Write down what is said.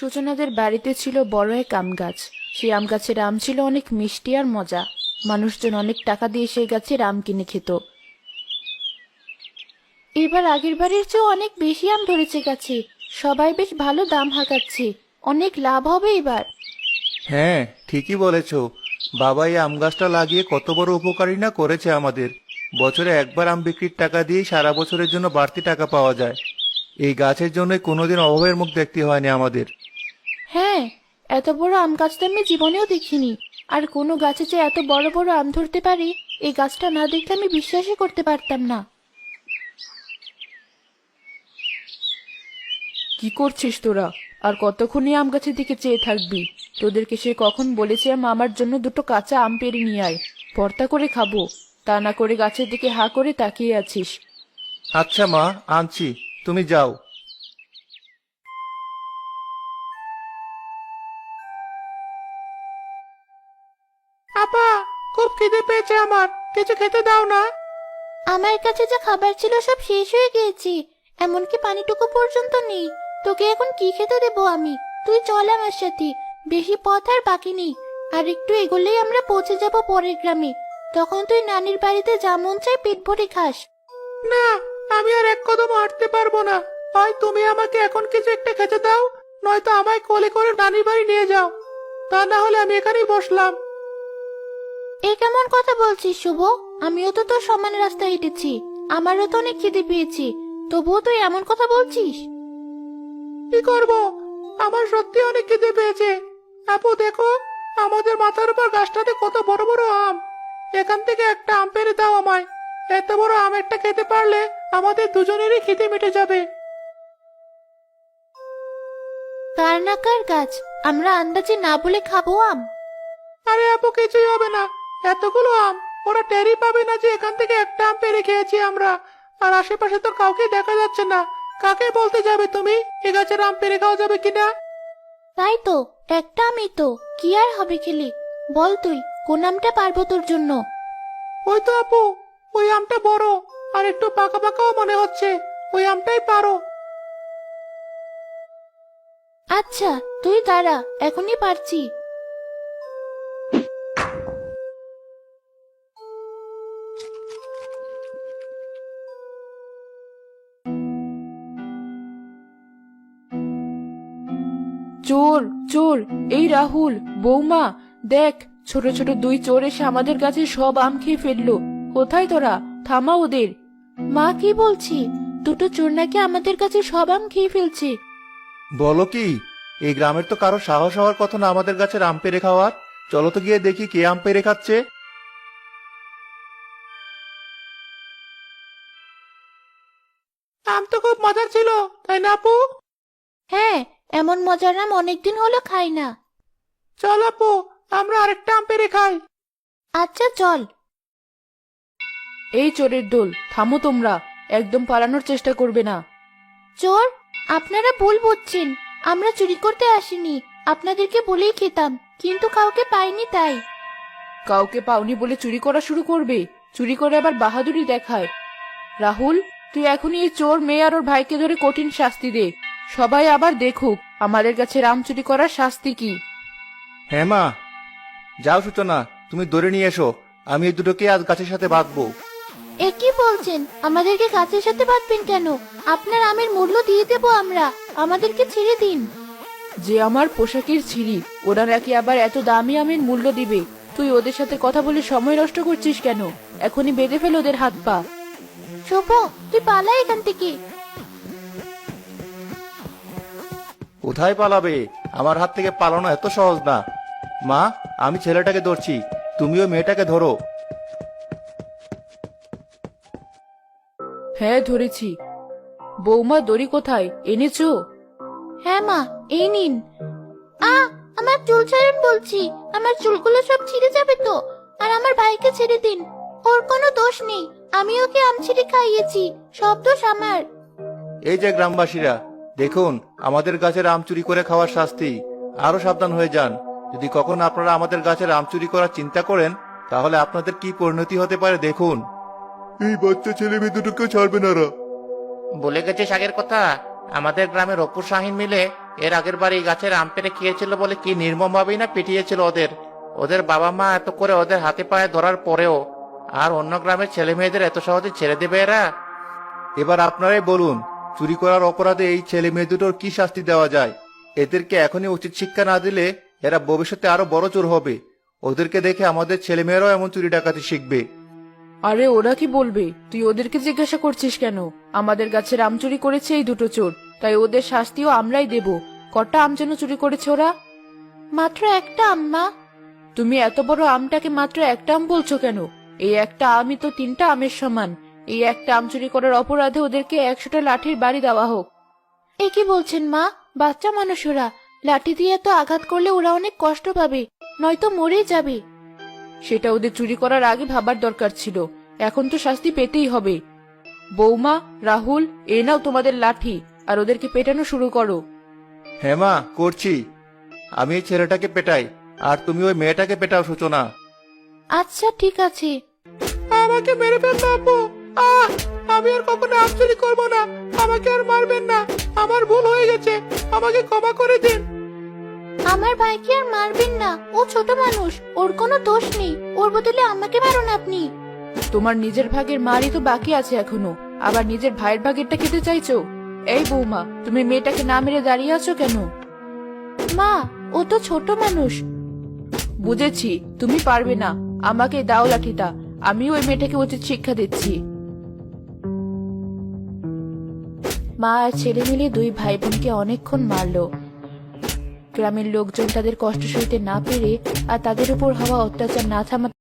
সূচনাদের বাড়িতে ছিল বড় এক আম গাছ। সেই আম গাছের আম ছিল অনেক মিষ্টি আর মজা। মানুষজন অনেক টাকা দিয়ে সেই গাছের আম কিনে খেত। এবার আগের বারের চেয়ে অনেক বেশি আম ধরেছে গাছে। সবাই বেশ ভালো দাম হাঁকাচ্ছে। অনেক লাভ হবে এবার। হ্যাঁ, ঠিকই বলেছ। বাবা এই আম গাছটা লাগিয়ে কত বড় উপকারী না করেছে আমাদের। বছরে একবার আম বিক্রির টাকা দিয়েই সারা বছরের জন্য বাড়তি টাকা পাওয়া যায়। এই গাছের জন্য কোনোদিন অভাবের মুখ দেখতে হয়নি আমাদের। হ্যাঁ, এত বড় আম গাছ তো আমি জীবনেও দেখিনি। আর কোনো গাছে যে এত বড় বড় আম ধরতে পারে, এই গাছটা না দেখলে আমি বিশ্বাসই করতে পারতাম না। কি করছিস তোরা? আর কতক্ষণই আম গাছের দিকে চেয়ে থাকবি? তোদেরকে সে কখন বলেছিলাম আমার জন্য দুটো কাঁচা আম পেড়ে নিয়ে আয়, ভর্তা করে খাবো। তা না করে গাছের দিকে হা করে তাকিয়ে আছিস। আচ্ছা মা, আনছি, তুমি যাও। আপা, খুব খিদে পেয়েছে আমার, কিছু খেতে দাও না। আমার কাছে যা খাবার ছিল সব শেষ হয়ে গিয়েছে, এমনকি পানিটুকু পর্যন্ত নেই। তোকে এখন কি খেতে দেবো আমি? তুই চল আমার সাথে, বেশি পথ আর বাকি নেই। আর একটু এগোলেই আমরা পৌঁছে যাব পরের গ্রামে। তখন তুই নানির বাড়িতে যা মন চায় পেট ভরে খাস। না, আমি আর এক কদম হাঁটতে পারবো না। হয় তুমি আমাকে এখন কিছু একটা খেতে দাও, নয়তো আমায় কোলে করে নানির বাড়ি নিয়ে যাও। তা না হলে আমি এখানেই বসলাম। এ কেমন কথা বলছিস শুভ? আমিও তো তোর সমান রাস্তা হেঁটেছি, আমারও তো অনেক খিদে পেয়েছি, তবুও তুই এমন কথা বলছিস? কি করব, আমার সত্যি অনেক খিদে পেয়েছে। আপু দেখো, আমাদের মাথার উপর গাছটাতে কত বড় বড় আম। এখান থেকে একটা আম পেড়ে দাও আমায়। এত বড় আম একটা খেতে পারলে আমাদের দুজনেরই খিদে মিটে যাবে। কার না কার গাছ, আমরা আন্দাজে না বলে খাবো আম? আরে আপু, কিছুই হবে না। এতগুলো আম, ওরা টেরই পাবে না যে এখান থেকে একটা আম পেড়ে খেয়েছি আমরা। আর আশেপাশে তো কাউকে দেখা যাচ্ছে না। কাকে বলতে যাবে তুমি এ গাছের আম পেড়ে খাওয়া যাবে কিনা? তাই তো, একটা আমই তো, কি আর হবে খেলে? বল তুই কোন আমটা পারবো তোর জন্য? ওই তো আপু, ওই আমটা বড় আর একটু পাকা পাকাও মনে হচ্ছে। ওই আমটাই পারো। আচ্ছা, তুই দাঁড়া, এখনই পারছি। চোর, চোর! এই রাহুল, বৌমা, দেখ, ছোট ছোট দুই চোর এসে আমাদের কাছে সব আম খেয়ে ফেললো। কোথায় তোরা? থামা ওদের। মা, কি বলছি? দুটো চোর নাকি আমাদের কাছে সব আম খেয়ে ফেলছে। বলো কি? এই গ্রামের তো কারো সাহস হওয়ার কথা না আমাদের গাছের আম পেড়ে খাওয়ার। চলো তো গিয়ে দেখি কে আম পেড়ে খাচ্ছে। আম তো খুব মজার ছিল, তাই না আপু? হ্যাঁ, এমন মজার আম অনেকদিন হলো খাই না। চল আপু, আমরা আরেকটা আম পেড়ে খাই। আচ্ছা চল। এই চোরের দল, থামো তোমরা, একদম পালানোর চেষ্টা করবে না। চোর? আপনারা ভুল বুঝছেন, আমরা চুরি করতে আসিনি। আপনাদেরকে বলেই খেতাম, কিন্তু কাউকে পাইনি তাই। কাউকে পাওনি বলে চুরি করা শুরু করবে? চুরি করে আবার বাহাদুরি দেখায়। রাহুল, তুই এখনই এই চোর মেয়ে আর ওর ভাইকে ধরে কঠিন শাস্তি দে। সবাই আবার দেখুক আমাদের কাছে আম চুরি করার শাস্তি কি। হ্যাঁ মা, যাও সূচনা, তুমি ধরে নিয়ে এসো। আমি এই দুটোকে আজ গাছের সাথে বাঁধবো। এ কি বলছেন? আমাদেরকে গাছের সাথে বাঁধবেন কেন? আপনার আমের মূল্য দিয়ে দেবো আমরা, আমাদেরকে ছেড়ে দিন। যে আমার পোশাকের ছিঁড়ি, ওরা নাকি আবার এত দামি আমের মূল্য দিবে? তুই ওদের সাথে কথা বলে সময় নষ্ট করছিস কেন? এখনই বেঁধে ফেল ওদের হাত পা। শুভ, তুই পালা এখান থেকে। কোথায় পালাবে? আমার হাত থেকে পালানো এত সহজ না। মা, আমি ছেলেটাকে ধরছি, তুমিও মেয়েটাকে ধরো। হ্যাঁ, ধরেছি। বৌমা, দড়ি কোথায় এনেছো? হ্যাঁ মা, এই নিন। আমার চুল ছাড়ুন বলছি, আমার চুলগুলো সব ছিঁড়ে যাবে তো। আর আমার ভাইকে ছেড়ে দিন, ওর কোনো দোষ নেই। আমি ওকে আম ছিঁড়ে খাইয়েছি, সব দোষ আমার। এই যে গ্রামবাসীরা, দেখুন আমাদের গাছের আম চুরি করে খাওয়ার শাস্তি। আরো সাবধান হয়ে যান। যদি কখনো আপনারা আমাদের গাছের আম চুরি করার চিন্তা করেন, তাহলে আপনাদের কি পরিণতি হতে পারে দেখুন। এই বাচ্চা ছেলে মেয়ে দুটোকেও ছাড়বে না। বলে গেছিস আগের কথা। আমাদের গ্রামের অপু শাহিন মিলে এর আগের বার এই গাছের আম পেড়ে খেয়েছিল বলে কি নির্মম ভাবেই না পিটিয়েছিল ওদের। ওদের বাবা মা এত করে ওদের হাতে পায়ে ধরার পরেও আর অন্য গ্রামের ছেলে মেয়েদের এত সহজে ছেড়ে দেবে এরা? এবার আপনারাই বলুন, চুরি করার অপরাধে এই ছেলে মেয়ে দুটোর কি শাস্তি দেওয়া যায়? এদেরকে এখনই উচিত শিক্ষা না দিলে এরা ভবিষ্যতে আরো বড় চোর হবে। ওদেরকে দেখে আমাদের ছেলে মেয়েরাও এমন চুরি ডাকাতি শিখবে। আরে ওরা কি বলবে? তুই ওদেরকে জিজ্ঞাসা করছিস কেন? আমাদের গাছের আম চুরি করেছে এই দুটো চোর, তাই ওদের শাস্তিও আমরাই দেব। কটা আম যেন চুরি করেছে ওরা? মাত্র একটা আম্মা। তুমি এত বড় আমটাকে মাত্র একটা আম বলছো কেন? এই একটা আমই তো 3টা আমের সমান। এই একটা আম চুরি করার অপরাধে ওদেরকে 100টা লাঠির বাড়ি দেওয়া হোক। এ কি বলছেন মা? বাচ্চা মানুষ ওরা, লাঠি দিয়ে তো আঘাত করলে ওরা অনেক কষ্ট পাবে, নয়তো মরেই যাবে। সেটা ওদের চুরি করার আগে ভাবার দরকার ছিল। এখন তো শাস্তি পেতেই হবে। বৌমা, রাহুল, এ নাও তোমাদের লাঠি, আর ওদেরকে পেটানো শুরু করো। হ্যাঁ মা, করছি। আমি এই ছেলেটাকে পেটাই, আর তুমি ওই মেয়েটাকে পেটাও সূচনা। আচ্ছা ঠিক আছে। আমাকে মেরে ফেললো আপু। আমি আর কখনো আম চুরি করবো না। আমাকে আর মারবেন না, আমার ভুল হয়ে গেছে, আমাকে ক্ষমা করে দিন। আমার ভাইকে আর মারবেন না, ও ছোট মানুষ, ওর কোনো দোষ নেই। ওর বদলে আমাকে মারুন আপনি। তোমার নিজের ভাগের মারই তো বাকি আছে এখনো, আবার নিজের ভাইয়ের ভাগেরটা খেতে চাইছো? এই বৌমা, তুমি মেয়েটাকে না মেরে দাঁড়িয়ে আছো কেন? মা, ও তো ছোট মানুষ। বুঝেছি, তুমি পারবে না। আমাকে দাও লাঠিটা, আমি ওই মেয়েটাকে উচিত শিক্ষা দিচ্ছি। মা আর ছেলে মিলে 2 ভাই বোনকে অনেকক্ষণ মারলো। গ্রামের লোকজন তাদের কষ্ট সইতে না পেরে আর তাদের উপর হওয়া অত্যাচার না থামাতে